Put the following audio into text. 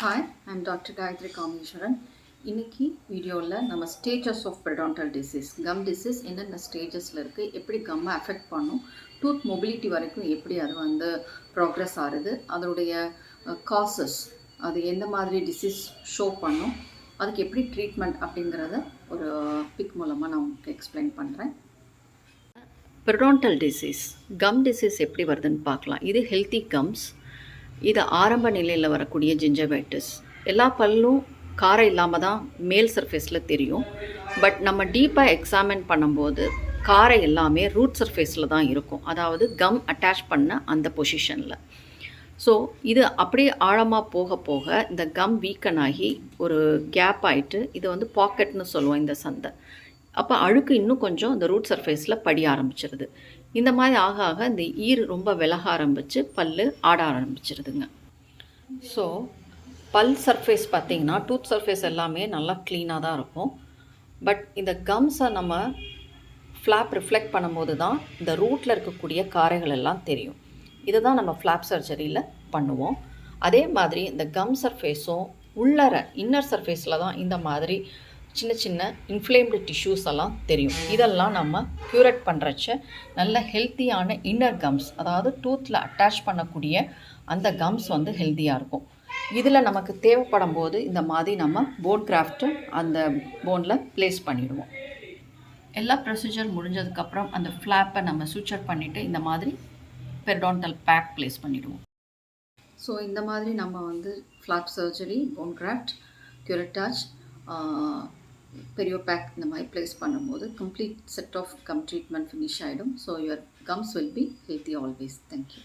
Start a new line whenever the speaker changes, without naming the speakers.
Hi, I'm doctor Gayathri Kameswaran. இன்றைக்கி வீடியோவில் நம்ம stages of periodontal disease, gum disease என்னென்ன ஸ்டேஜஸில் இருக்குது, எப்படி கம்மை அஃபெக்ட் பண்ணும், டூத் மொபிலிட்டி வரைக்கும் எப்படி அது ப்ராக்ரெஸ் ஆகுது, அதோடைய காசஸ், அது எந்த மாதிரி டிசீஸ் ஷோ பண்ணும், அதுக்கு எப்படி ட்ரீட்மெண்ட் அப்படிங்கிறத ஒரு பிக் மூலமாக நான் உங்களுக்கு எக்ஸ்பிளைன் பண்ணுறேன். பெரிடான்டல் டிசீஸ், கம் டிசீஸ் எப்படி வருதுன்னு பார்க்கலாம். இது ஹெல்த்தி கம்ஸ். இது ஆரம்ப நிலையில் வரக்கூடிய ஜிஞ்சவைட்டிஸ். எல்லா பல்லும் காரம் இல்லாமல் தான் மேல் சர்ஃபேஸில் தெரியும். பட் நம்ம டீப்பாக எக்ஸாமின் பண்ணும்போது காரம் எல்லாமே ரூட் சர்ஃபேஸில் தான் இருக்கும், அதாவது கம் அட்டாச் பண்ண அந்த பொசிஷனில். ஸோ இது அப்படியே ஆழமாக போக போக இந்த கம் வீக்கன் ஆகி ஒரு கேப் ஆகிட்டு இது பாக்கெட்னு சொல்லுவோம் இந்த சந்தை. அப்போ அழுக்கு இன்னும் கொஞ்சம் இந்த ரூட் சர்ஃபேஸில் படிய ஆரம்பிச்சிருது. இந்த மாதிரி ஆக ஆக இந்த ஈர் ரொம்ப விலக ஆரம்பித்து பல் ஆட ஆரம்பிச்சிருதுங்க. ஸோ பல் சர்ஃபேஸ் பார்த்திங்கன்னா டூத் சர்ஃபேஸ் எல்லாமே நல்லா க்ளீனாக தான் இருக்கும். பட் இந்த கம்ஸை நம்ம ஃப்ளாப் ரிஃப்ளெக்ட் பண்ணும்போது தான் இந்த ரூட்டில் இருக்கக்கூடிய காரைகள் எல்லாம் தெரியும். இதை தான் நம்ம ஃப்ளாப் சர்ஜரியில் பண்ணுவோம். அதே மாதிரி இந்த கம் சர்ஃபேஸும் உள்ளர இன்னர் சர்ஃபேஸில் தான் இந்த மாதிரி சின்ன சின்ன இன்ஃப்ளேம்டு டிஷ்யூஸ் எல்லாம் தெரியும். இதெல்லாம் நம்ம க்யூரேட் பண்ணுறச்ச நல்ல ஹெல்த்தியான இன்னர் கம்ஸ், அதாவது டூத்தில் அட்டாச் பண்ணக்கூடிய அந்த கம்ஸ் ஹெல்த்தியாக இருக்கும். இதில் நமக்கு தேவைப்படும் போது இந்த மாதிரி நம்ம போன் கிராஃப்ட்டு அந்த போனில் ப்ளேஸ் பண்ணிவிடுவோம். எல்லா ப்ரொசீஜர் முடிஞ்சதுக்கப்புறம் அந்த ஃப்ளாப்பை நம்ம சூச்சர் பண்ணிவிட்டு இந்த மாதிரி பெரிடான்டல் பேக் ப்ளேஸ் பண்ணிவிடுவோம். ஸோ இந்த மாதிரி நம்ம flap surgery, bone graft, curettage, perio pack இந்த மாதிரி ப்ளேஸ் பண்ணும்போது complete set of gum treatment finish ஆகிடும். So your gums will be healthy always. Thank you.